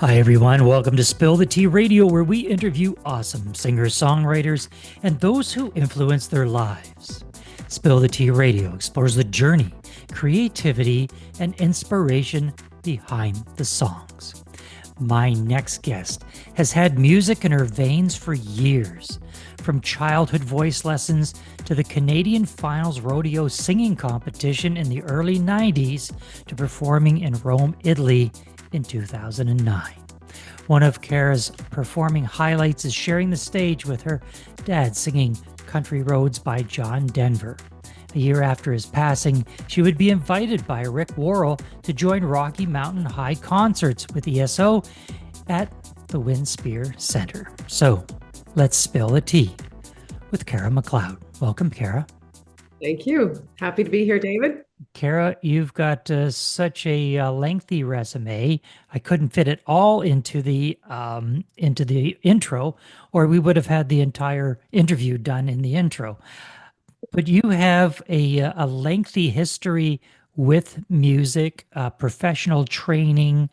Hi, everyone. Welcome to Spill the Tea Radio, where we interview awesome singers, songwriters, and those who influence their lives. Spill the Tea Radio explores the journey, creativity, and inspiration behind the songs. My next guest has had music in her veins for years. From childhood voice lessons to the Canadian Finals Rodeo singing competition in the early 90s to performing in Rome, Italy in 2009. One of Cara's performing highlights is sharing the stage with her dad singing Country Roads by John Denver. A year after his passing, she would be invited by Rick Worrall to join Rocky Mountain High concerts with ESO at the Winspear Centre. So, let's spill the tea with Cara McLeod. Welcome, Cara. Thank you. Happy to be here, David. Cara, you've got such a lengthy resume. I couldn't fit it all into the intro, or we would have had the entire interview done in the intro. But you have a lengthy history with music, professional training.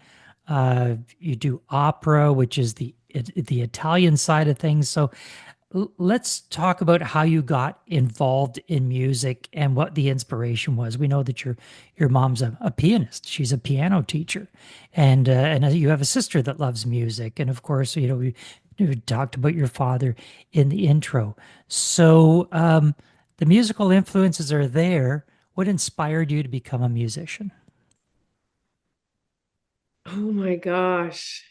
You do opera, which is the Italian side of things. So let's talk about how you got involved in music and what the inspiration was. We know that your mom's a pianist; she's a piano teacher, and you have a sister that loves music. And of course, we talked about your father in the intro. So the musical influences are there. What inspired you to become a musician? Oh my gosh.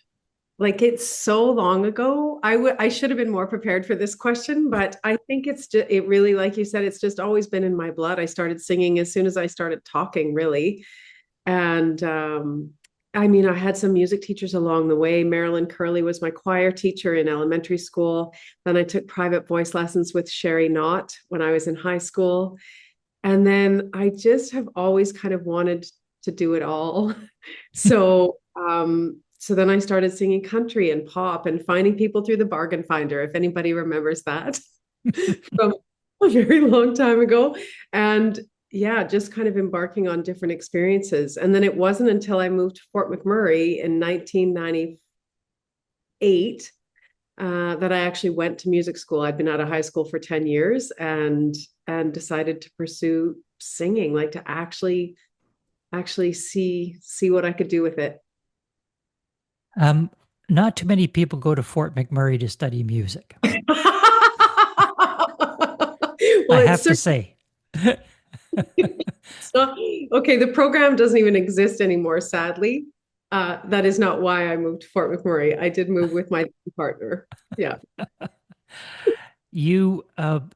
Like it's so long ago. I should have been more prepared for this question, but I think it's just it really, like you said, it's just always been in my blood. I started singing as soon as I started talking, really. And I mean, I had some music teachers along the way. Marilyn Curley was my choir teacher in elementary school. Then I took private voice lessons with Sherry Knott when I was in high school. And then I just have always kind of wanted to do it all. So then I started singing country and pop and finding people through the bargain finder, if anybody remembers that from a very long time ago. And yeah, just kind of embarking on different experiences. And then it wasn't until I moved to Fort McMurray in 1998 that I actually went to music school. I'd been out of high school for 10 years and decided to pursue singing, like to actually see what I could do with it. Um, Not too many people go to Fort McMurray to study music. Well, I it's have to certainly say. not okay. The program doesn't even exist anymore, sadly. That is not why I moved to Fort McMurray. I did move with my partner. Yeah. You have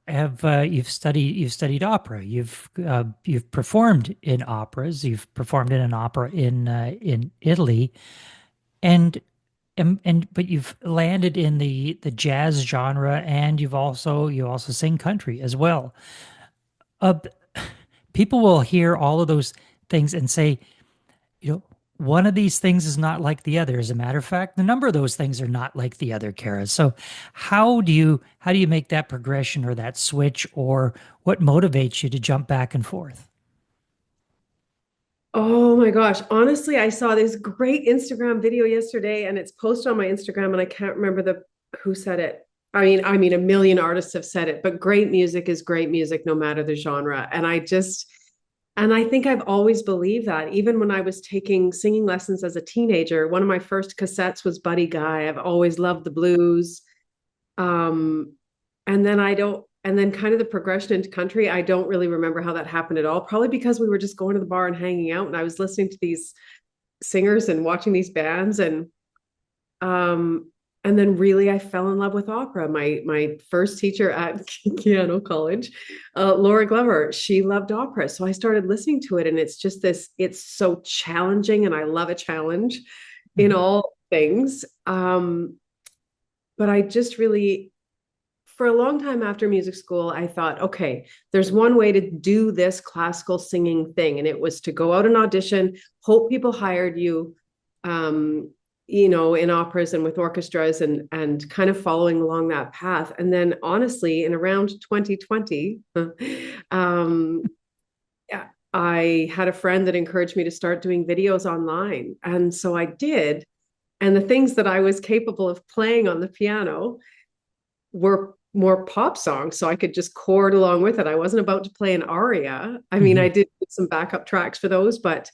you've studied opera. You've performed in operas. You've performed in an opera in Italy, and but you've landed in the jazz genre, and you also sing country as well. Uh, People will hear all of those things and say, you know, one of these things is not like the other. As a matter of fact, the number of those things are not like the other, Kara. So how do you make that progression or that switch, or what motivates you to jump back and forth? Oh my gosh. Honestly, I saw this great Instagram video yesterday and it's posted on my Instagram and I can't remember the who said it. I mean a million artists have said it, but great music is great music no matter the genre. And I think I've always believed that. Even when I was taking singing lessons as a teenager, one of my first cassettes was Buddy Guy. I've always loved the blues. Um, and then I don't, and then kind of the progression into country, I don't really remember how that happened at all. Probably because we were just going to the bar and hanging out, and I was listening to these singers and watching these bands, um, and then really I fell in love with opera. My first teacher at piano college, Laura Glover, she loved opera, so I started listening to it, and it's just this. It's so challenging, and I love a challenge in Mhm. all things. But I just really for a long time after music school, I thought, okay, there's one way to do this classical singing thing. And it was to go out and audition, hope people hired you, um, in operas and with orchestras and kind of following along that path. And then honestly, in around 2020, um, I had a friend that encouraged me to start doing videos online. And so I did. And the things that I was capable of playing on the piano were more pop songs. So I could just chord along with it. I wasn't about to play an aria. I mean, I Mhm. did some backup tracks for those, but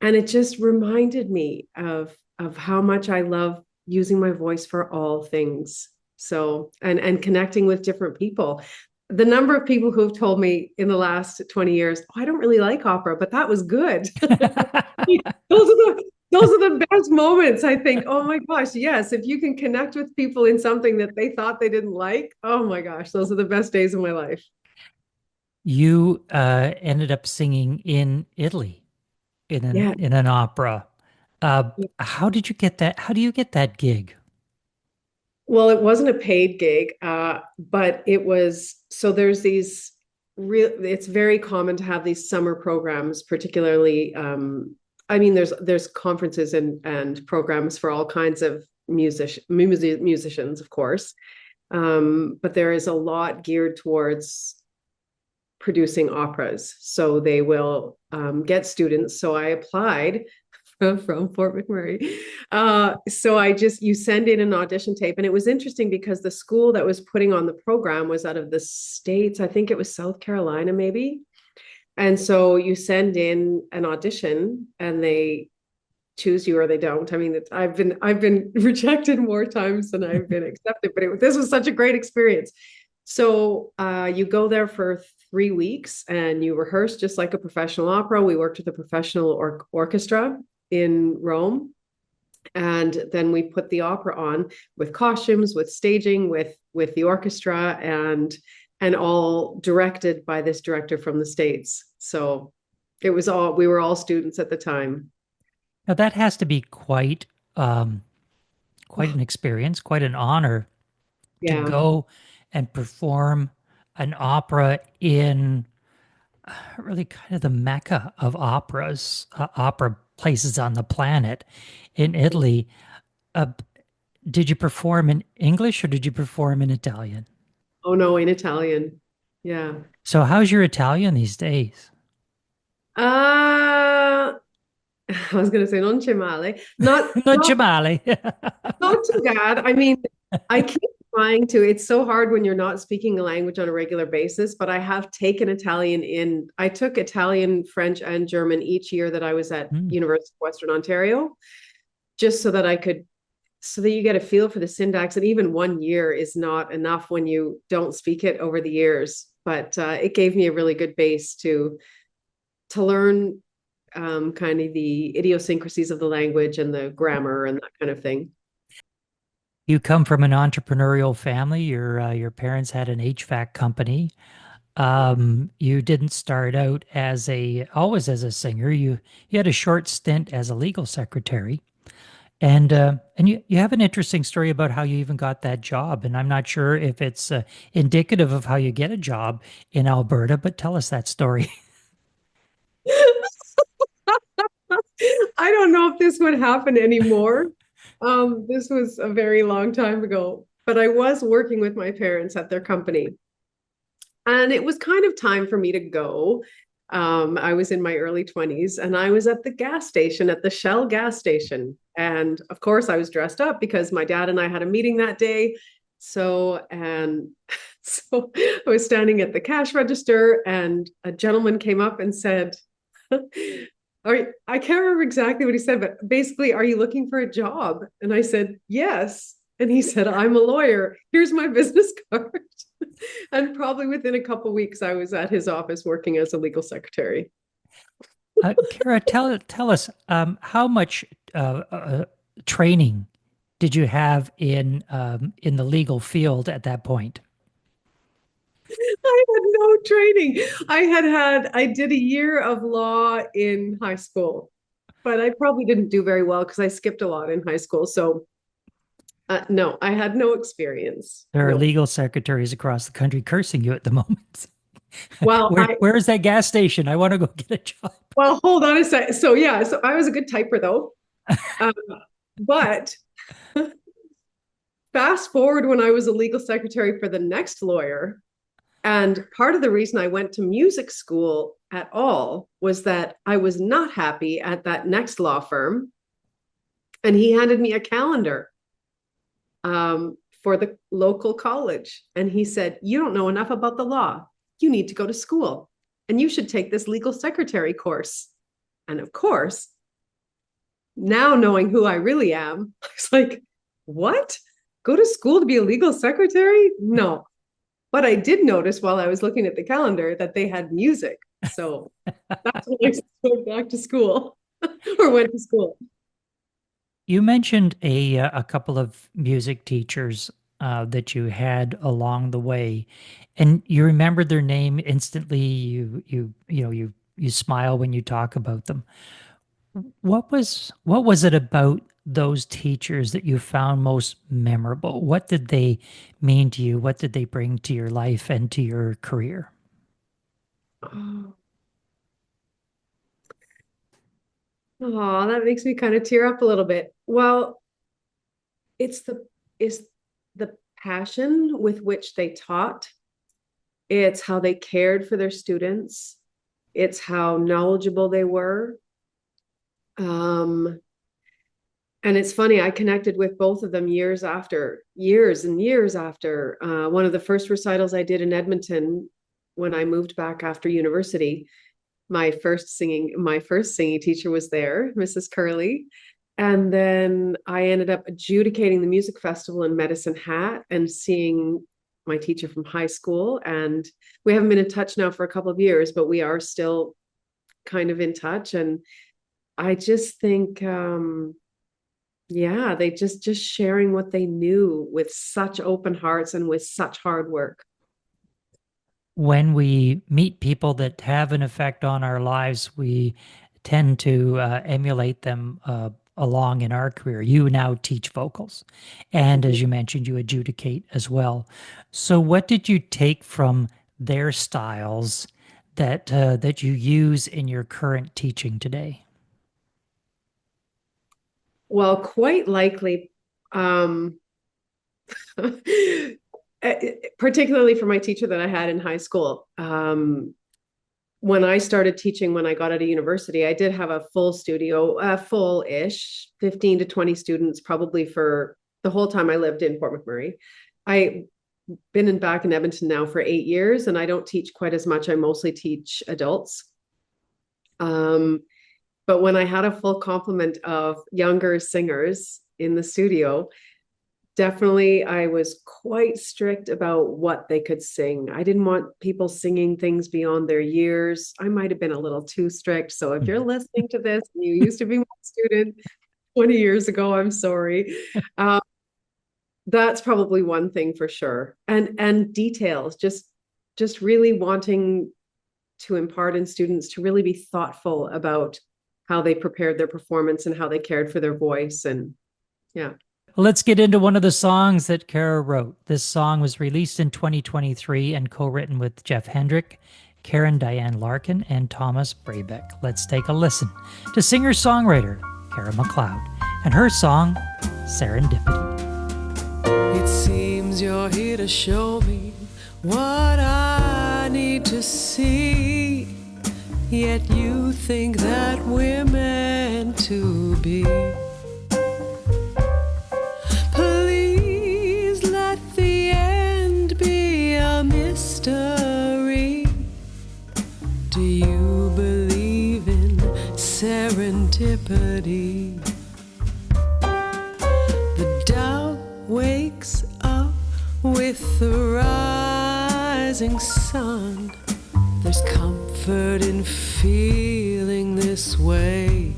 and it just reminded me of how much I love using my voice for all things. So and connecting with different people. The number of people who have told me in the last 20 years, oh, I don't really like opera, but that was good. Those are the best moments. I think, oh my gosh, yes, if you can connect with people in something that they thought they didn't like, oh my gosh, those are the best days of my life. You ended up singing in Italy Yeah. in an opera. How did you get that? How do you get that gig? Well, it wasn't a paid gig, but it was. So there's these real. It's very common to have these summer programs, particularly. I mean, there's conferences and programs for all kinds of musicians, of course. But there is a lot geared towards producing operas. So they will get students. So I applied from Fort McMurray. So you send in an audition tape. And it was interesting because the school that was putting on the program was out of the States. I think it was South Carolina, maybe. And so you send in an audition and they choose you or they don't. I mean, I've been rejected more times than I've been accepted, but this was such a great experience. So you go there for 3 weeks and you rehearse just like a professional opera. We worked with a professional orchestra in Rome, and then we put the opera on with costumes, with staging, with the orchestra, and all directed by this director from the States. So it was all we were all students at the time. Now that has to be quite an experience, quite an honor to Yeah. go and perform an opera in really kind of the mecca of operas, opera places on the planet in Italy. Uh, did you perform in English or did you perform in Italian? Oh no, in Italian. Yeah. So how's your Italian these days? I was going to say non c'è male. Not Non c'è not male. not too bad. I mean, I keep trying to. It's so hard when you're not speaking a language on a regular basis, but I have taken Italian in. I took Italian, French, and German each year that I was at Hmm. University of Western Ontario, just so that I could so that you get a feel for the syntax. And even 1 year is not enough when you don't speak it over the years. But it gave me a really good base to learn kind of the idiosyncrasies of the language and the grammar and that kind of thing. You come from an entrepreneurial family. Your parents had an HVAC company. You didn't start out as a always as a singer. You had a short stint as a legal secretary, and you have an interesting story about how you even got that job. And I'm not sure if it's indicative of how you get a job in Alberta, but tell us that story. I don't know if this would happen anymore. This was a very long time ago, but I was working with my parents at their company. And it was kind of time for me to go. I was in my early 20s and I was at the gas station, at the Shell gas station. And of course, I was dressed up because my dad and I had a meeting that day. So I was standing at the cash register and a gentleman came up and said, I can't remember exactly what he said, but basically, are you looking for a job? And I said, yes. And he said, I'm a lawyer. Here's my business card. And probably within a couple of weeks, I was at his office working as a legal secretary. Kara, tell us how much training did you have in the legal field at that point? I had no training. I did a year of law in high school, but I probably didn't do very well because I skipped a lot in high school. So, no, I had no experience. There are No. legal secretaries across the country cursing you at the moment. Well, Where is that gas station? I want to go get a job. hold on a sec. So, yeah, so I was a good typer though. Um, but fast forward when I was a legal secretary for the next lawyer. And part of the reason I went to music school at all was that I was not happy at that next law firm. And he handed me a calendar for the local college. And he said, "You don't know enough about the law. You need to go to school and you should take this legal secretary course." And of course, now knowing who I really am, I was like, what? Go to school to be a legal secretary? No. But I did notice while I was looking at the calendar that they had music. So that's when I went back to school or went to school. You mentioned a couple of music teachers that you had along the way, and you remembered their name instantly. You smile when you talk about them. What was it about those teachers that you found most memorable? What did they mean to you? What did they bring to your life and to your career? Oh, oh, that makes me kind of tear up a little bit. Well, it's the passion with which they taught. It's how they cared for their students. It's how knowledgeable they were. Um, and it's funny, I connected with both of them years and years after. One of the first recitals I did in Edmonton when I moved back after university, my first singing teacher was there, Mrs. Curley. And then I ended up adjudicating the music festival in Medicine Hat and seeing my teacher from high school. And we haven't been in touch now for a couple of years, but we are still kind of in touch. And I just think, yeah, they just sharing what they knew with such open hearts and with such hard work. When we meet people that have an effect on our lives, we tend to emulate them along in our career. You now teach vocals, and as you mentioned, you adjudicate as well. So, what did you take from their styles that you use in your current teaching today? Well, quite likely, particularly for my teacher that I had in high school. When I started teaching, when I got out of university, I did have a full studio, full-ish, 15 to 20 students, probably for the whole time I lived in Port McMurray. I've been back in Edmonton now for 8 years, and I don't teach quite as much. I mostly teach adults. But when I had a full complement of younger singers in the studio, definitely I was quite strict about what they could sing. I didn't want people singing things beyond their years. I might have been a little too strict. So if you're listening to this and you used to be my student 20 years ago, I'm sorry. That's probably one thing for sure. And details, just really wanting to impart in students to really be thoughtful about how they prepared their performance and how they cared for their voice. And yeah. Let's get into one of the songs that Cara wrote. This song was released in 2023 and co-written with Jeff Hendrick, Karen Diane Larkin, and Thomas Brabeck. Let's take a listen to singer-songwriter Cara McLeod and her song, Serendipity. It seems you're here to show me what I need to see, yet you think that we're meant to be. Please let the end be a mystery. Do you believe in serendipity? The doubt wakes up with the rising sun. There's comfort in feeling this way.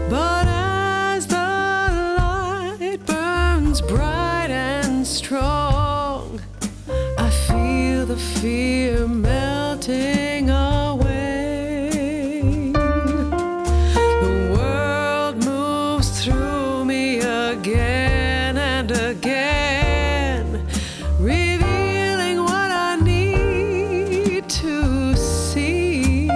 But as the light burns bright and strong, I feel the fear melting away. The world moves through me again and again, revealing what I need to see,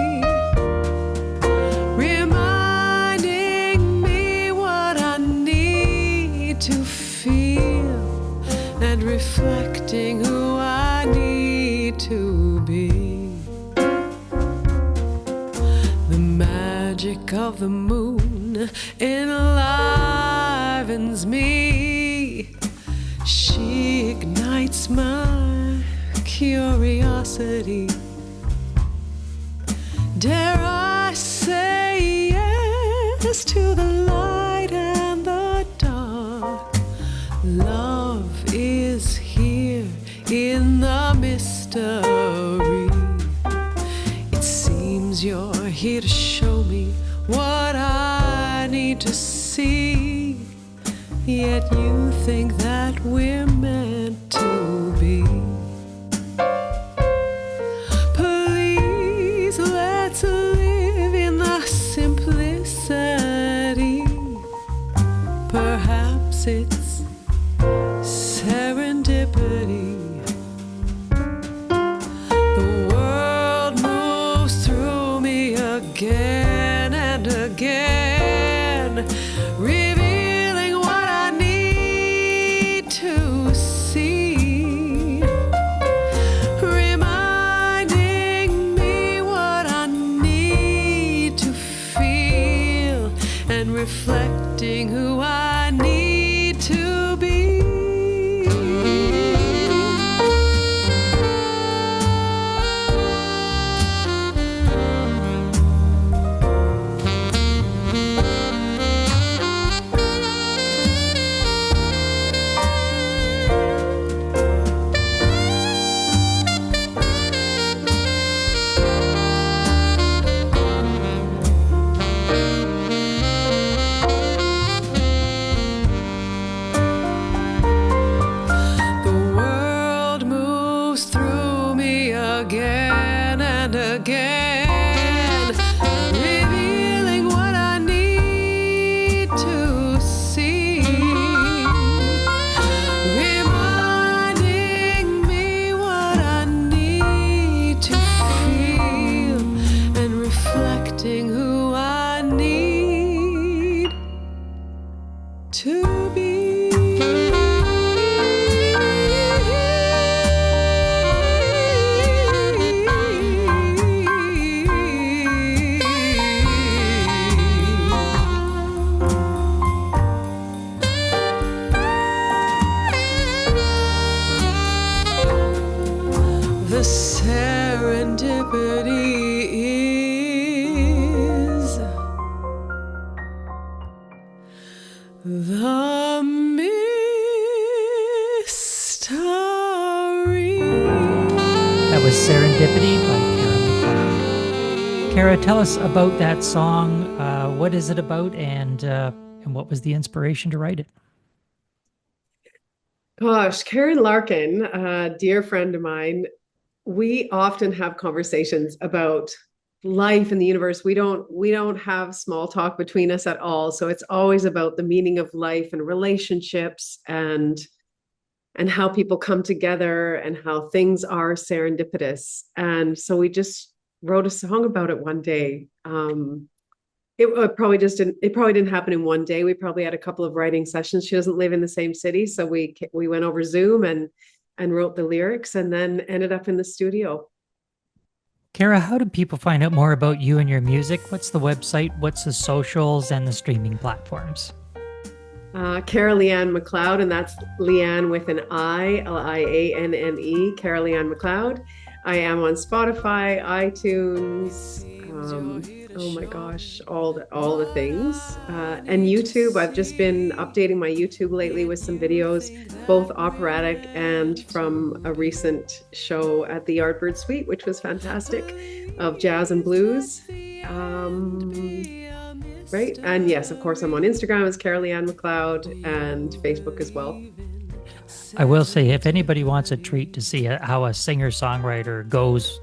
reminding me what I need to feel, and reflecting who I need to be. The magic of the moon enlivens me. She ignites my curiosity. Dare I say yes to the light and the dark? Love is here in the mystery. It seems you're here to show me what I need to see, yet you think that we're meant to be. Please, let's live in the simplicity. Perhaps it's serendipity. The world moves through me again and again, revealing what I need to see, reminding me what I need to feel, and reflecting who I need to be. Again and again, revealing what I need to see, reminding me what I need to feel, and reflecting who I need to be. The serendipity is the mystery. That was Serendipity by Cara McLeod. Cara, tell us about that song. What is it about, and what was the inspiration to write it? Gosh, Karen Larkin, a dear friend of mine, we often have conversations about life in the universe. We don't have small talk between us at all. So it's always about the meaning of life and relationships and how people come together and how things are serendipitous. And so we just wrote a song about it one day. It probably didn't happen in one day. We probably had a couple of writing sessions. She doesn't live in the same city, so we went over Zoom and wrote the lyrics, and then ended up in the studio. Cara, how do people find out more about you and your music? What's the website? What's the socials and the streaming platforms? Cara McLeod, and that's Leanne with an I, Lianne, Cara McLeod. I am on Spotify, iTunes, oh my gosh, all the things. And YouTube, I've just been updating my YouTube lately with some videos, both operatic and from a recent show at the Yardbird Suite, which was fantastic, of jazz and blues. Right. And yes, of course, I'm on Instagram as Cara McLeod, and Facebook as well. I will say, if anybody wants a treat to see how a singer-songwriter goes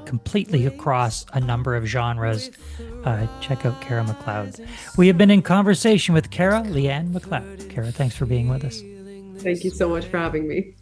completely across a number of genres, check out Cara McLeod. We have been in conversation with Cara McLeod. Cara, thanks for being with us. Thank you so much for having me.